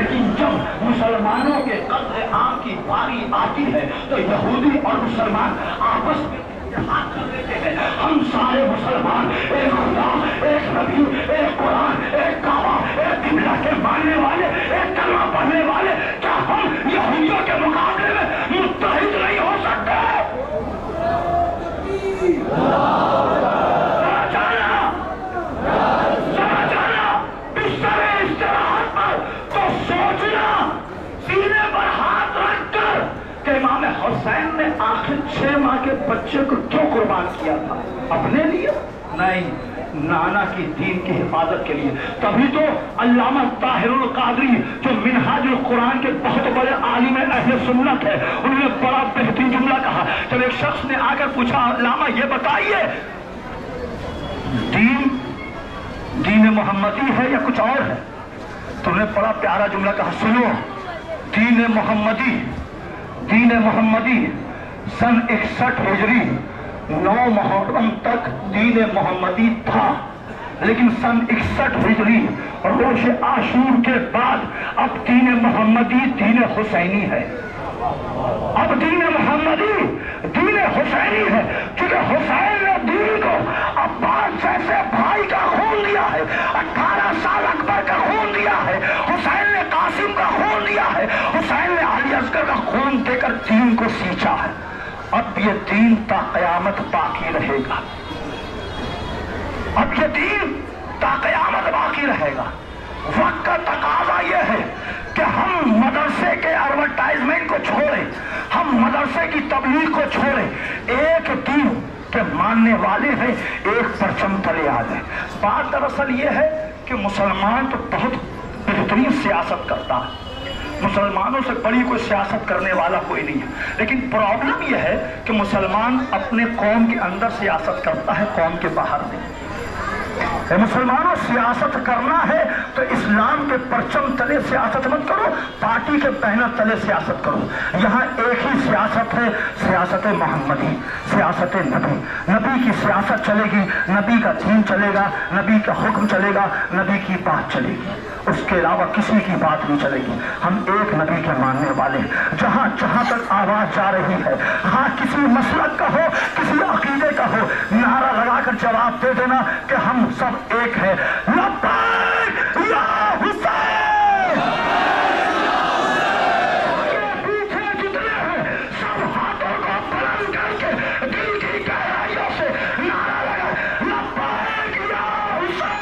लेकिन जब मुसलमानों के कत्ल आम की बारी आती है तो यहूदी और मुसलमान आपस में इत्तेफाक कर लेते हैं। हम सारे मुसलमान एक खुदा, एक नबी, एक कुरान, एक काबा, एक किबला के मानने वाले, एक कलमा पढ़ने वाले, क्या हम यहूदियों के मुकाबले में मुत्तहिद नहीं हो सकते? इमाम हुसैन ने आखिर 6 माह के बच्चे को क्यों कुर्बान किया था? अपने लिए नहीं, नाना की दीन की हिफाजत के लिए। तभी तो अल्लामा ताहिरुल कादरी जो मिनहाजुल कुरान के बहुत बड़े आलिम अहले सुन्नत है, उन्होंने बड़ा बेहतरीन जुमला कहा। जब एक शख्स ने आकर पूछा, अल्लामा ये बताइए दीन मोहम्मदी है या कुछ और है? तो उन्होंने बड़ा प्यारा जुमला कहा, सुनो, दीन मोहम्मदी सन 61 हिजरी 9 मुहर्रम तक दीन मोहम्मदी था, लेकिन सन 61 हिजरी रोश आशूर के बाद अब दीन मोहम्मदी दीन हुसैनी है। अब दीन मोहम्मदी दीन हुसैनी है, क्योंकि हुसैन ने दीन को अब्बास जैसे भाई का खून दिया है, 18 साल अकबर का खून दिया है, हुसैन ने कासिम का खून दिया है, हुसैन ने अली असगर का खून देकर दीन को सींचा है। अब ये दीन ता क़यामत बाकी रहेगा, अब ये दीन ता क़यामत बाकी रहेगा। वक्त का तकाजा ये है कि हम मदरसे के एडवर्टाइजमेंट को छोड़ें, हम मदरसे की तबलीग को छोड़ें, एक दीन के मानने वाले हैं, एक परचम तले आ जाए। बात दरअसल ये है कि मुसलमान तो बहुत बेहतरीन सियासत करता है, मुसलमानों से बड़ी कोई सियासत करने वाला कोई नहीं है, लेकिन प्रॉब्लम यह है कि मुसलमान अपने कौम के अंदर सियासत करता है, कौम के बाहर नहीं। मुसलमानों सियासत करना है तो इस्लाम के परचम तले सियासत मत करो, पार्टी के बैनर तले सियासत करो। यहाँ एक ही सियासत है, सियासत मोहम्मदी, सियासत नबी। नबी की सियासत चलेगी, नबी का दीन चलेगा, नबी का हुक्म चलेगा, नबी की बात चलेगी, उसके अलावा किसी की बात नहीं चलेगी। हम एक नबी के मानने वाले, जहाँ जहाँ तक आवाज जा रही है, हाँ किसी मसलक का हो, किसी अकीदे का हो, नारा लगाकर जवाब दे देना कि हम सब एक है। लब्बैक या हुसैन, पीछे जितने हैं सब हाथों को बुलंद करके दिल की गहराइयों से नारा लगा, लब्बैक या हुसैन,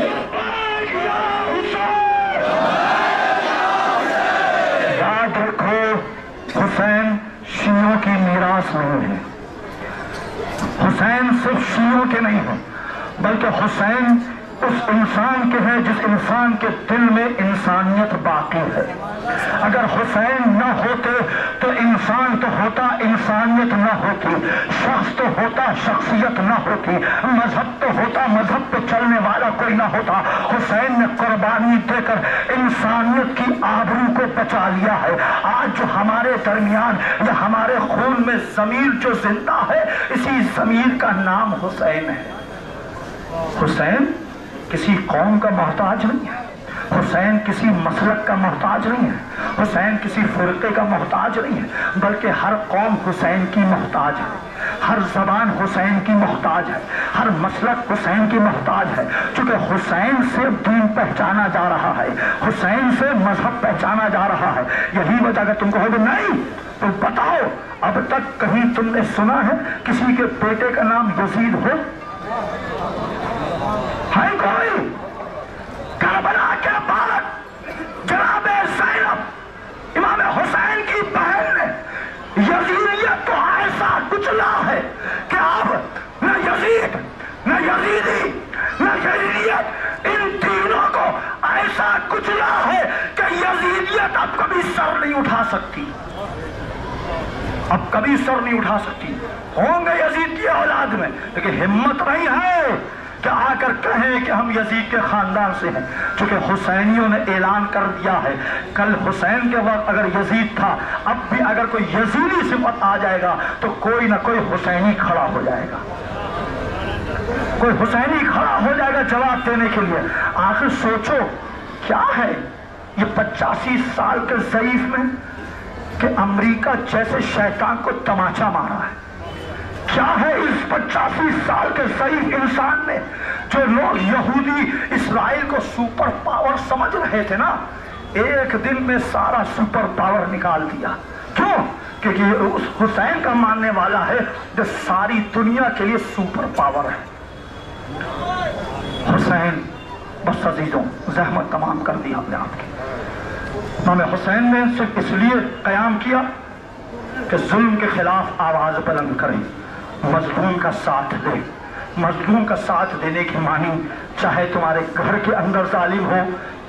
लब्बैक या हुसैन। याद रखो, हुसैन शियों की मीरास नहीं है, हुसैन सिर्फ शियों के नहीं है, बल्कि हुसैन उस इंसान के हैं जिस इंसान के दिल में इंसानियत बाकी है। अगर हुसैन न होते तो इंसान तो होता, इंसानियत न होती, शख्स तो होता, शख्सियत न होती, मजहब तो होता, मजहब पे चलने वाला कोई ना होता। हुसैन ने कुर्बानी देकर इंसानियत की आबरू को बचा लिया है। आज जो हमारे दरमियान या हमारे खून में ज़मीर जो जिंदा है, इसी ज़मीर का नाम हुसैन है। हुसैन किसी कौम का मोहताज नहीं है, हुसैन किसी मसलक का मोहताज नहीं है, हुसैन किसी फुरके का मोहताज नहीं है, बल्कि हर कौम हुसैन की मोहताज है, हर जबान हुसैन की मोहताज है, हर मसलक हुसैन की मोहताज है। चूंकि हुसैन से दीन पहचाना जा रहा है, हुसैन से मजहब पहचाना जा रहा है। यही वजह अगर तुमको हो नहीं तो बताओ, अब तक कहीं तुमने सुना है किसी के बेटे का नाम यजीद हो? है कोई? करबला के बाद जनाबे ज़ैनब इमाम हुसैन की बहन ने यजीदियत तो ऐसा कुचला है कि अब न यजीद, न यजीदी, न यजीदियत, इन तीनों को ऐसा कुचला है कि यजीदियत अब कभी सर नहीं उठा सकती, अब कभी सर नहीं उठा सकती। होंगे यजीद की औलाद में, लेकिन हिम्मत नहीं है कि आकर कहें कि हम यजीद के खानदान से हैं, क्योंकि हुसैनियों ने ऐलान कर दिया है, कल हुसैन के वक्त अगर यजीद था, अब भी अगर कोई यजीदी सिफत आ जाएगा तो कोई ना कोई हुसैनी खड़ा हो जाएगा। کوئی حسینی کھڑا ہو جائے گا جواب دینے کے لیے. آخر سوچو کیا ہے یہ 85 سال کے ضعیف میں کہ امریکہ جیسے شیطان کو تماچا مارا ہے. کیا ہے اس 85 سال کے ضعیف انسان میں جو لوگ یہودی اسرائیل کو سپر پاور سمجھ رہے تھے نا، ایک دن میں سارا سپر پاور نکال دیا. کیوں؟ کیونکہ یہ اس حسین کا ماننے والا ہے جو ساری دنیا کے لیے سپر پاور ہے. حسین بس عزیزوں زحمت تمام کر دی ہم نے آپ کی. امام حسین نے صرف اس لیے قیام کیا کہ ظلم کے خلاف آواز بلند کریں، مظلوم کا ساتھ دیں. مظلوم کا ساتھ دینے کی معنی چاہے تمہارے گھر کے اندر ظالم ہو،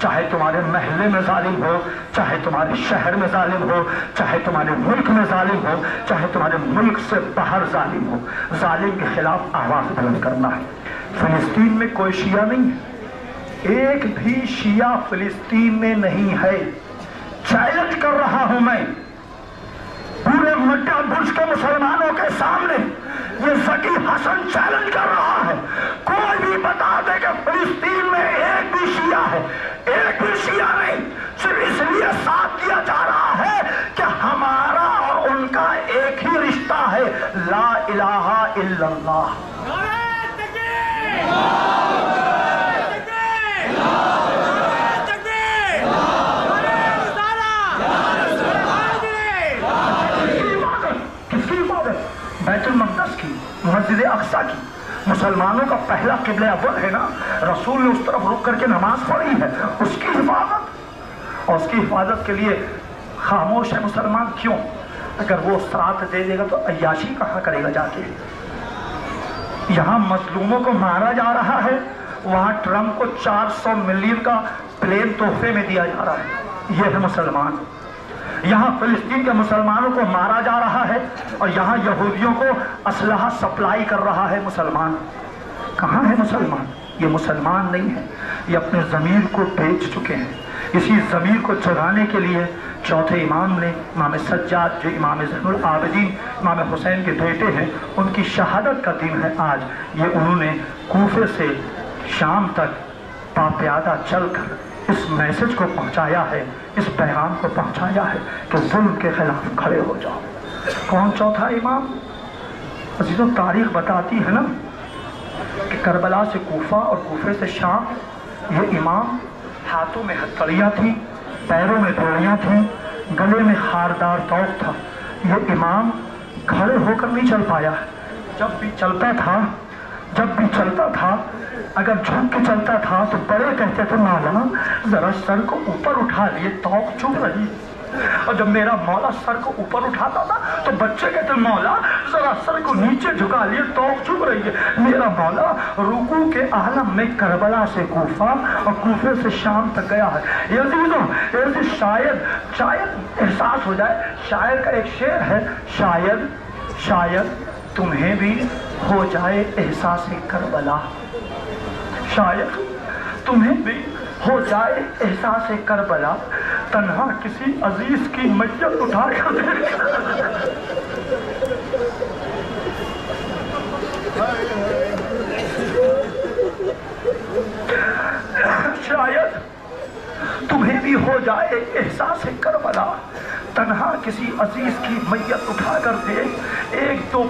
چاہے تمہارے محلے میں ظالم ہو، چاہے تمہارے شہر میں ظالم ہو، چاہے تمہارے ملک میں ظالم ہو، چاہے تمہارے ملک سے باہر ظالم ہو، ظالم کے خلاف آواز بلند کرنا ہے. فلسطین میں کوئی شیعہ نہیں ہے، ایک بھی شیعہ فلسطین میں نہیں ہے. چیلنج کر رہا ہوں میں پورے مکہ برج کے مسلمانوں کے سامنے، یہ ذکی حسن چیلنج کر رہا ہے، کوئی بھی بتا دے کہ فلسطین میں ایک بھی شیعہ ہے. ایک بھی شیعہ نہیں، صرف اس لیے ساتھ دیا جا رہا ہے کہ ہمارا اور ان کا ایک ہی رشتہ ہے، لا الہ الا اللہ. بیت المقدس کی، مسجد اقصی کی، مسلمانوں کا پہلا قبلہ اول ہے نا. رسول نے اس طرف رک کر کے نماز پڑھی ہے. اس کی حفاظت، اور اس کی حفاظت کے لیے خاموش ہے مسلمان. کیوں؟ اگر وہ ساتھ دے دے گا تو عیاشی کہاں کرے گا جا کے. یہاں مظلوموں کو مارا جا رہا ہے، وہاں ٹرمپ کو 400 ملین کا پلین تحفے میں دیا جا رہا ہے. یہ ہے مسلمان. یہاں فلسطین کے مسلمانوں کو مارا جا رہا ہے اور یہاں یہودیوں کو اسلحہ سپلائی کر رہا ہے مسلمان. کہاں ہے مسلمان؟ یہ مسلمان نہیں ہے، یہ اپنے ضمیر کو بیچ چکے ہیں. اسی ضمیر کو جگانے کے لیے چوتھے امام نے، امام سجاد جو امام زین العابدین امام حسین کے بیٹے ہیں، ان کی شہادت کا دن ہے آج. یہ انہوں نے کوفے سے شام تک پاپیادہ چل کر اس میسج کو پہنچایا ہے، اس پیغام کو پہنچایا ہے کہ ظلم کے خلاف کھڑے ہو جاؤ. کون چوتھا امام؟ عزیزوں تاریخ بتاتی ہے نا کہ کربلا سے کوفہ اور کوفے سے شام، یہ امام ہاتھوں میں ہتھکڑیاں تھیں، پیروں میں بیڑیاں تھیں، گلے میں خاردار توق تھا. یہ امام کھڑے ہو کر نہیں چل پایا. جب بھی چلتا تھا اگر جھک کے چلتا تھا تو بڑے کہتے تھے مولا ذرا سر کو اوپر اٹھا لیے، توق چبھ رہی. اور جب میرا مولا سر کو اوپر اٹھاتا تھا تو بچے کہتے مولا ذرا سر کو نیچے جھکا لیے، توق چبھ رہی ہے. میرا مولا رکوع کے عالم میں کربلا سے کوفہ اور کوفے سے شام تک گیا ہے. یہ عزیزوں ایسے شاید احساس ہو جائے. شاعر کا ایک شعر ہے، شاید تمہیں بھی ہو جائے احساس کربلا. شاید تمہیں بھی ہو جائے احساس کربلا، تنہا کسی عزیز کی میت اٹھا کر شاید تمہیں بھی ہو جائے احساس کربلا، تنہا کسی عزیز کی میت اٹھا کر دے. ایک دو